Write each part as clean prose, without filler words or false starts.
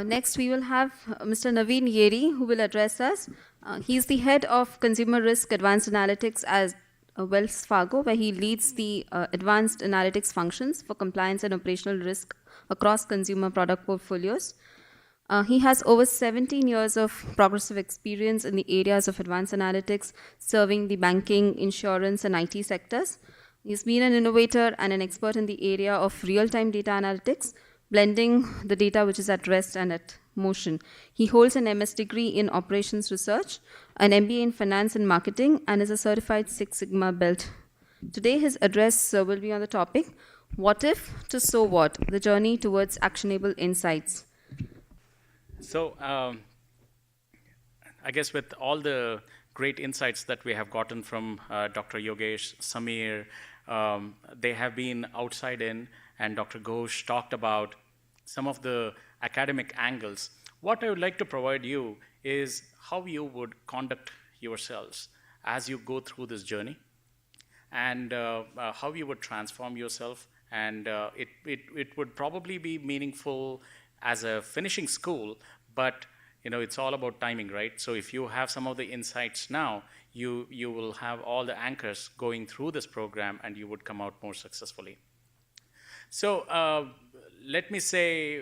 Next, we will have Mr. Naveen Yeri, who will address us. He's the head of Consumer Risk Advanced Analytics at Wells Fargo, where he leads the advanced analytics functions for compliance and operational risk across consumer product portfolios. He has over 17 years of progressive experience in the areas of advanced analytics, serving the banking, insurance, and IT sectors. He's been an innovator and an expert in the area of real-time data analytics, blending the data which is at rest and at motion. He holds an MS degree in operations research, an MBA in finance and marketing, and is a certified Six Sigma belt. Today, his address will be on the topic, What If to So What? The Journey Towards Actionable Insights. So I guess with all the great insights that we have gotten from Dr. Yogesh, Samir, they have been outside in, and Dr. Ghosh talked about some of the academic angles. What I would like to provide you is how you would conduct yourselves as you go through this journey, and how you would transform yourself. And it would probably be meaningful as a finishing school, but it's all about timing, right? So if you have some of the insights now, you will have all the anchors going through this program, and you would come out more successfully. So let me say,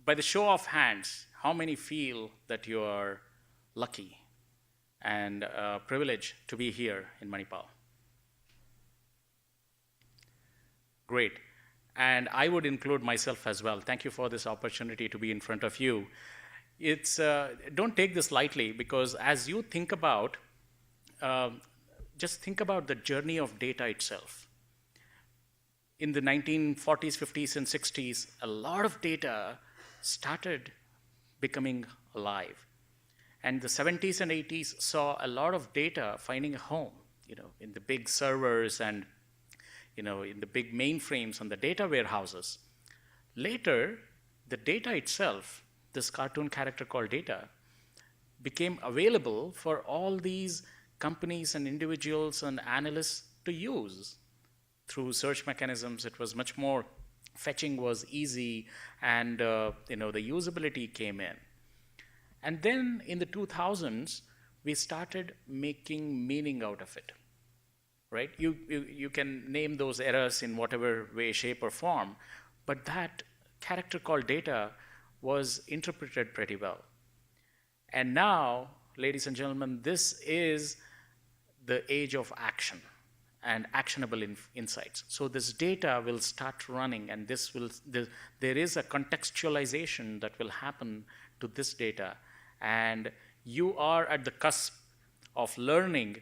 by the show of hands, how many feel that you are lucky and privileged to be here in Manipal? Great. And I would include myself as well. Thank you for this opportunity to be in front of you. Don't take this lightly, because as you think about, just think about the journey of data itself. In the 1940s, 50s, and 60s, a lot of data started becoming alive. And the 70s and 80s saw a lot of data finding a home, in the big servers and in the big mainframes and the data warehouses. Later, the data itself, this cartoon character called data, became available for all these companies and individuals and analysts to use. Through search mechanisms, it was much more, fetching was easy, and the usability came in. And then in the 2000s, we started making meaning out of it. Right? You can name those errors in whatever way, shape, or form, but that character called data was interpreted pretty well. And now, ladies and gentlemen, this is the age of action and actionable insights. So this data will start running, and there is a contextualization that will happen to this data, and you are at the cusp of learning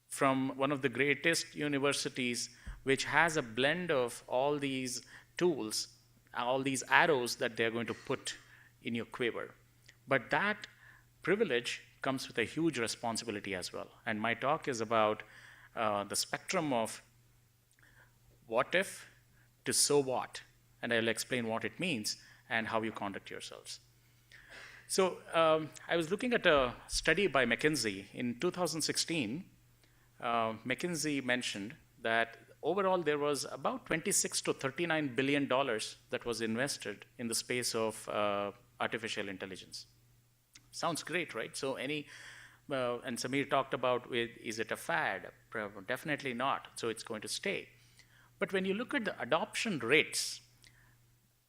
from one of the greatest universities, which has a blend of all these tools, all these arrows that they're going to put in your quiver. But that privilege comes with a huge responsibility as well. And my talk is about the spectrum of what if to so what. And I'll explain what it means and how you conduct yourselves. So I was looking at a study by McKinsey in 2016. McKinsey mentioned that overall there was about $26 to $39 billion that was invested in the space of artificial intelligence. Sounds great, right? So and Samir talked about, is it a fad? Definitely not. So it's going to stay. But when you look at the adoption rates,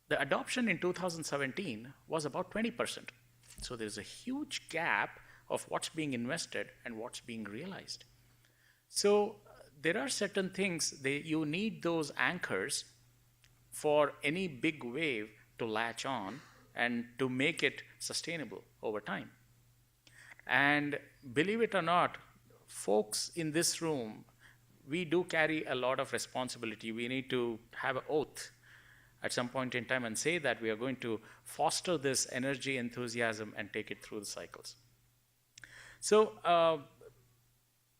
the adoption in 2017 was about 20%. So there's a huge gap of what's being invested and what's being realized. So there are certain things you need those anchors for any big wave to latch on and to make it sustainable over time. And believe it or not, folks in this room, we do carry a lot of responsibility. We need to have an oath at some point in time and say that we are going to foster this energy, enthusiasm, and take it through the cycles. So I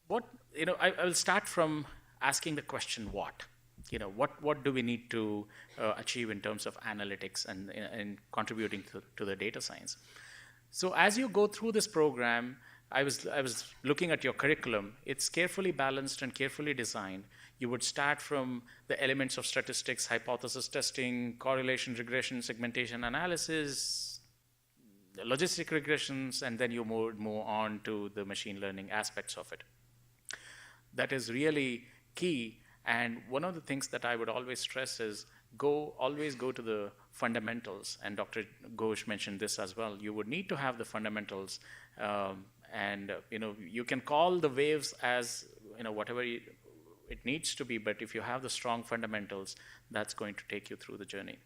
will start from asking the question, what? What do we need to achieve in terms of analytics and contributing to the data science? So as you go through this program, I was looking at your curriculum. It's carefully balanced and carefully designed. You would start from the elements of statistics, hypothesis testing, correlation, regression, segmentation analysis, logistic regressions, and then you move on to the machine learning aspects of it. That is really key. And one of the things that I would always stress is always go to the fundamentals. And Dr. Ghosh mentioned this as well. You would need to have the fundamentals, and you can call the waves as whatever it needs to be. But if you have the strong fundamentals, that's going to take you through the journey.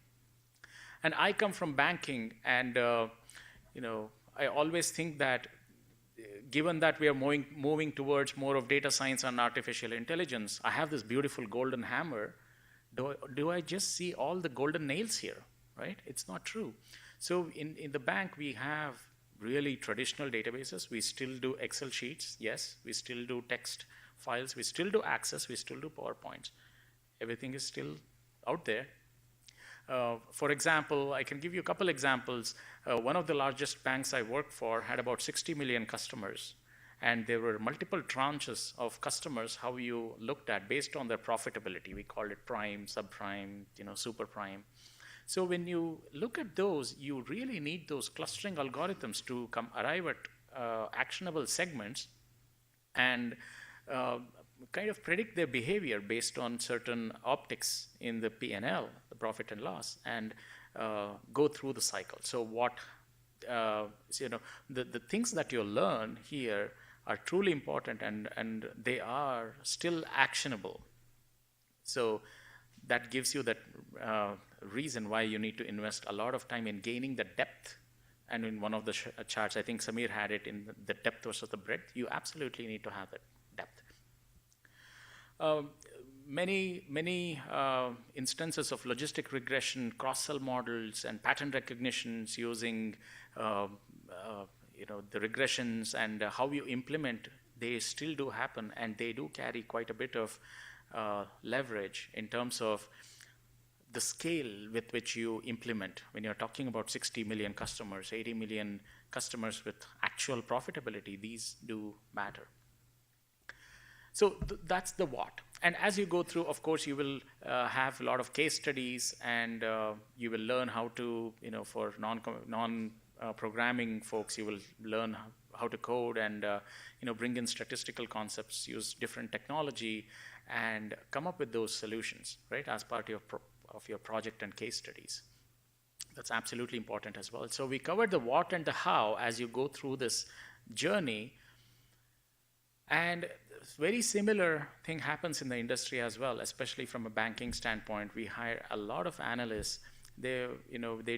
And I come from banking, and I always think that given that we are moving towards more of data science and artificial intelligence, I have this beautiful golden hammer. Do I just see all the golden nails here, right? It's not true. So in the bank, we have really traditional databases. We still do Excel sheets, yes. We still do text files. We still do Access. We still do PowerPoints. Everything is still out there. For example, I can give you a couple examples. One of the largest banks I worked for had about 60 million customers. And there were multiple tranches of customers how you looked at based on their profitability. We called it prime, subprime, super prime. So when you look at those, you really need those clustering algorithms to arrive at actionable segments and kind of predict their behavior based on certain optics in the P&L, the profit and loss, and go through the cycle. So the things that you learn here are truly important, and they are still actionable. So that gives you that reason why you need to invest a lot of time in gaining the depth. And in one of the charts, I think Samir had it in the depth versus the breadth. You absolutely need to have that depth. Many instances of logistic regression, cross-sell models, and pattern recognitions using the regressions and how you implement, they still do happen, and they do carry quite a bit of leverage in terms of the scale with which you implement. When you're talking about 60 million customers, 80 million customers with actual profitability, these do matter. So that's the what. And as you go through, of course, you will have a lot of case studies, and you will learn how to, for non-programming folks, you will learn how to code and bring in statistical concepts, use different technology, and come up with those solutions, right, as part of your project and case studies. That's absolutely important as well. So we covered the what and the how as you go through this journey. And very similar thing happens in the industry as well, especially from a banking standpoint. We hire a lot of analysts. They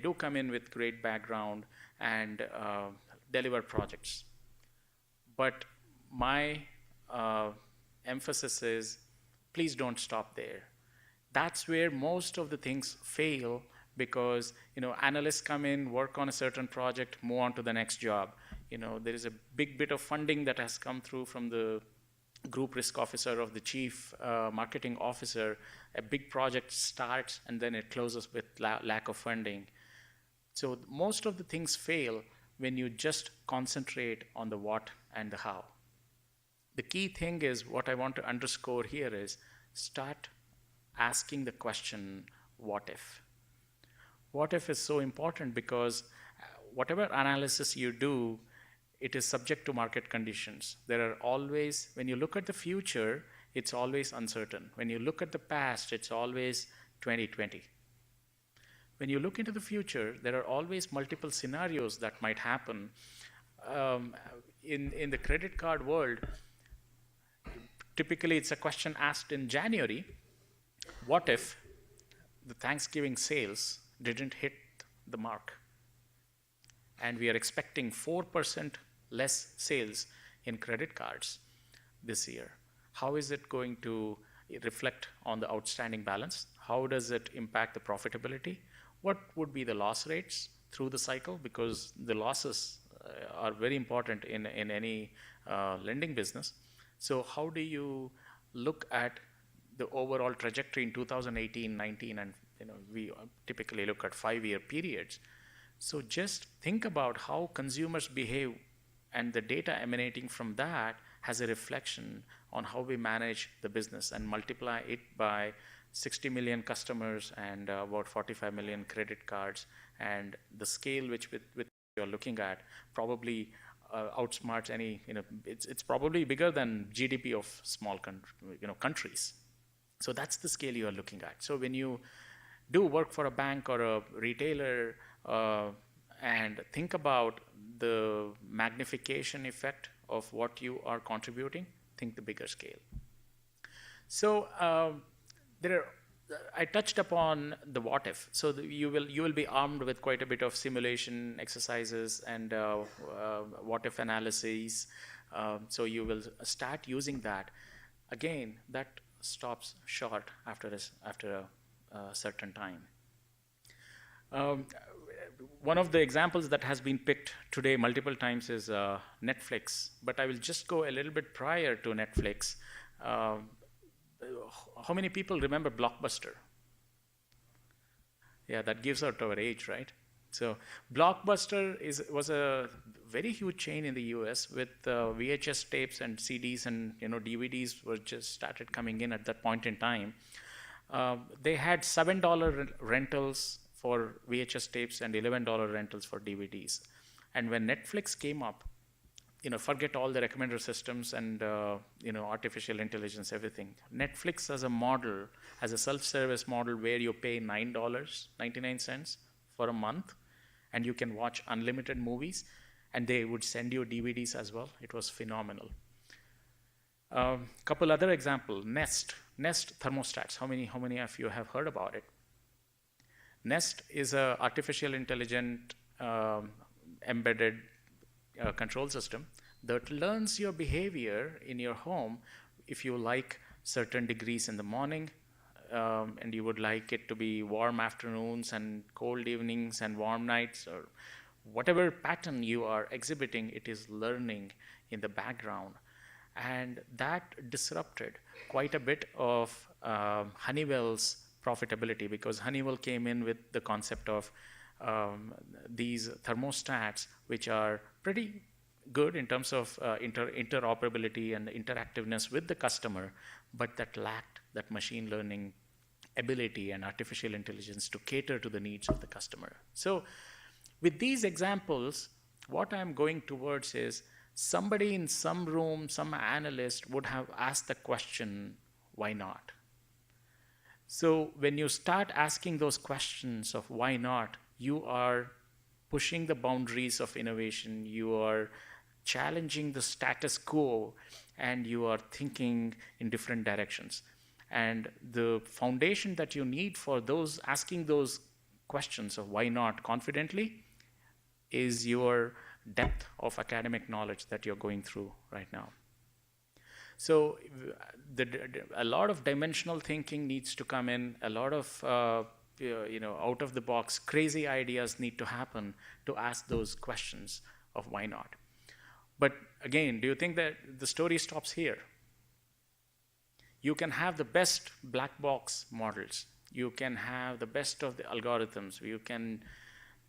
do come in with great background and deliver projects. But my emphasis is, please don't stop there. That's where most of the things fail, because analysts come in, work on a certain project, move on to the next job. There is a big bit of funding that has come through from the group risk officer of the chief marketing officer. A big project starts and then it closes with lack of funding. So most of the things fail when you just concentrate on the what and the how. The key thing is, what I want to underscore here is, start asking the question, what if? What if is so important, because whatever analysis you do, it is subject to market conditions. There are always, when you look at the future, it's always uncertain. When you look at the past, it's always 2020. When you look into the future, there are always multiple scenarios that might happen. In the credit card world, typically it's a question asked in January. What if the Thanksgiving sales didn't hit the mark? And we are expecting 4% less sales in credit cards this year. How is it going to reflect on the outstanding balance? How does it impact the profitability? What would be the loss rates through the cycle? Because the losses are very important in any lending business. So how do you look at the overall trajectory in 2018, 19, and we typically look at 5-year periods. So just think about how consumers behave, and the data emanating from that has a reflection on how we manage the business, and multiply it by 60 million customers and about 45 million credit cards, and the scale with you're looking at probably outsmarts any, it's probably bigger than GDP of small countries. So that's the scale you are looking at. So when you do work for a bank or a retailer and think about the magnification effect of what you are contributing, think the bigger scale. So there are, I touched upon the what if. So you will be armed with quite a bit of simulation exercises and what if analyses. So you will start using that. Again, that stops short after a certain time. One of the examples that has been picked today multiple times is Netflix, but I will just go a little bit prior to Netflix. How many people remember Blockbuster? Yeah, that gives out our age, right? So Blockbuster was a very huge chain in the US with VHS tapes and CDs and DVDs were just started coming in at that point in time. They had $7 rentals for VHS tapes and $11 rentals for DVDs. And when Netflix came up, forget all the recommender systems and artificial intelligence, everything. Netflix as a model, as a self-service model where you pay $9.99 for a month and you can watch unlimited movies and they would send you DVDs as well. It was phenomenal. Couple other examples. Nest thermostats. How many of you have heard about it? Nest is a artificial intelligent embedded control system that learns your behavior in your home. If you like certain degrees in the morning and you would like it to be warm afternoons and cold evenings and warm nights, or whatever pattern you are exhibiting, it is learning in the background. And that disrupted quite a bit of Honeywell's profitability, because Honeywell came in with the concept of these thermostats, which are pretty good in terms of interoperability and interactiveness with the customer, but that lacked that machine learning ability and artificial intelligence to cater to the needs of the customer. So with these examples, what I'm going towards is somebody in some room, some analyst would have asked the question, why not? So when you start asking those questions of why not, you are pushing the boundaries of innovation, you are challenging the status quo, and you are thinking in different directions. And the foundation that you need for those asking those questions of why not confidently is your depth of academic knowledge that you're going through right now. So a lot of dimensional thinking needs to come in, a lot of out of the box crazy ideas need to happen to ask those questions of why not. But again, do you think that the story stops here? You can have the best black box models, you can have the best of the algorithms, you can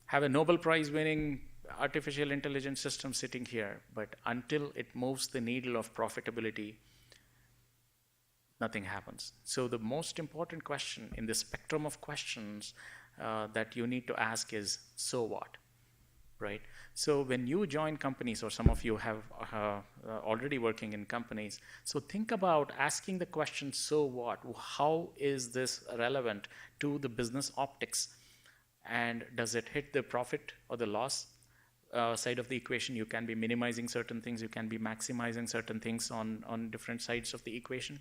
have a Nobel Prize winning artificial intelligence system sitting here, but until it moves the needle of profitability, nothing happens. So the most important question in the spectrum of questions that you need to ask is, so what, right? So when you join companies, or some of you have already working in companies, so think about asking the question, so what? How is this relevant to the business optics? And does it hit the profit or the loss side of the equation? You can be minimizing certain things, you can be maximizing certain things on different sides of the equation.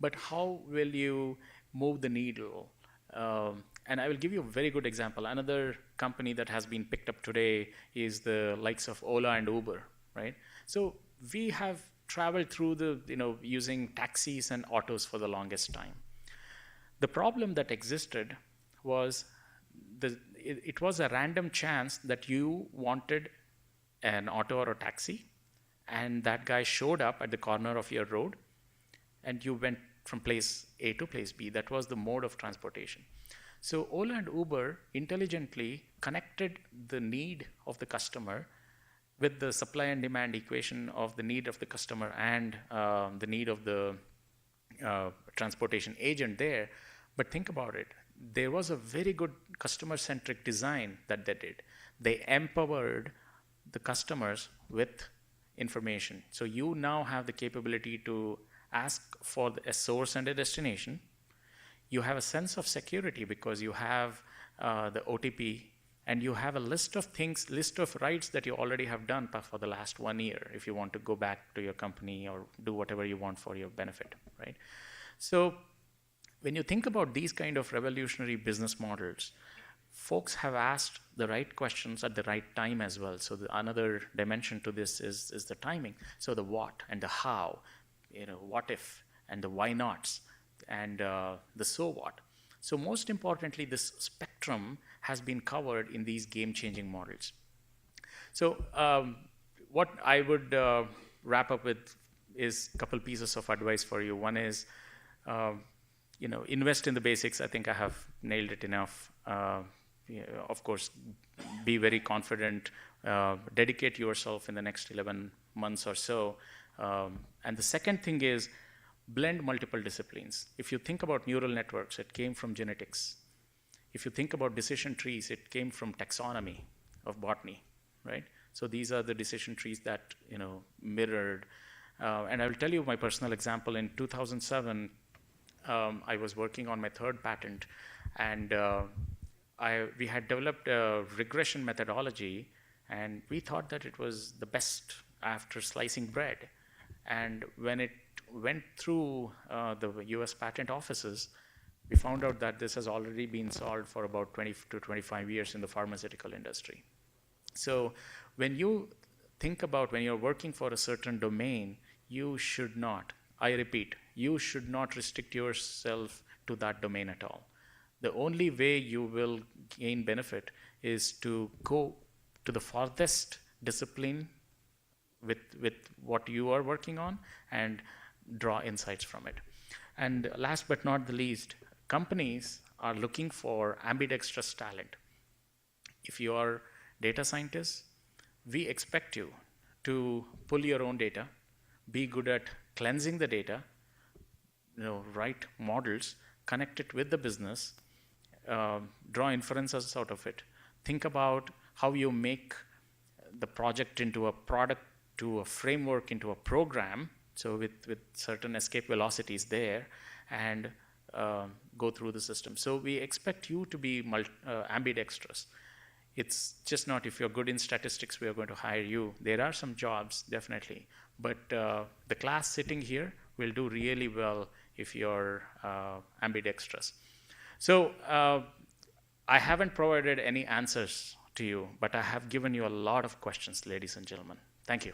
But how will you move the needle? And I will give you a very good example. Another company that has been picked up today is the likes of Ola and Uber, right? So we have traveled through using taxis and autos for the longest time. The problem that existed was it was a random chance that you wanted an auto or a taxi, and that guy showed up at the corner of your road, and you went from place A to place B. That was the mode of transportation. So Ola and Uber intelligently connected the need of the customer with the supply and demand equation of the need of the customer and the need of the transportation agent there. But think about it. There was a very good customer-centric design that they did. They empowered the customers with information. So you now have the capability to ask for a source and a destination. You have a sense of security because you have the OTP, and you have a list of things, list of rights that you already have done for the last 1 year if you want to go back to your company or do whatever you want for your benefit, right? So when you think about these kind of revolutionary business models, folks have asked the right questions at the right time as well. So another dimension to this is the timing. So the what and the how, what if and the why nots and the so what. So most importantly, this spectrum has been covered in these game-changing models. So what I would wrap up with is a couple pieces of advice for you. One is, invest in the basics. I think I have nailed it enough. Of course, be very confident. Dedicate yourself in the next 11 months or so. And the second thing is, blend multiple disciplines. If you think about neural networks, it came from genetics. If you think about decision trees, it came from taxonomy of botany, right? So these are the decision trees that mirrored. And I will tell you my personal example. In 2007, I was working on my third patent, and we had developed a regression methodology, and we thought that it was the best after slicing bread. And when it went through the US patent offices, we found out that this has already been solved for about 20 to 25 years in the pharmaceutical industry. So when you think about when you're working for a certain domain, you should not, I repeat, you should not restrict yourself to that domain at all. The only way you will gain benefit is to go to the farthest discipline with what you are working on and draw insights from it. And last but not the least, companies are looking for ambidextrous talent. If you are data scientists, we expect you to pull your own data, be good at cleansing the data, write models, connect it with the business, draw inferences out of it. Think about how you make the project into a product, to a framework, into a program, so with certain escape velocities there, and go through the system. So we expect you to be ambidextrous. It's just not if you're good in statistics, we are going to hire you. There are some jobs, definitely, but the class sitting here will do really well if you're ambidextrous. So I haven't provided any answers to you, but I have given you a lot of questions, ladies and gentlemen. Thank you.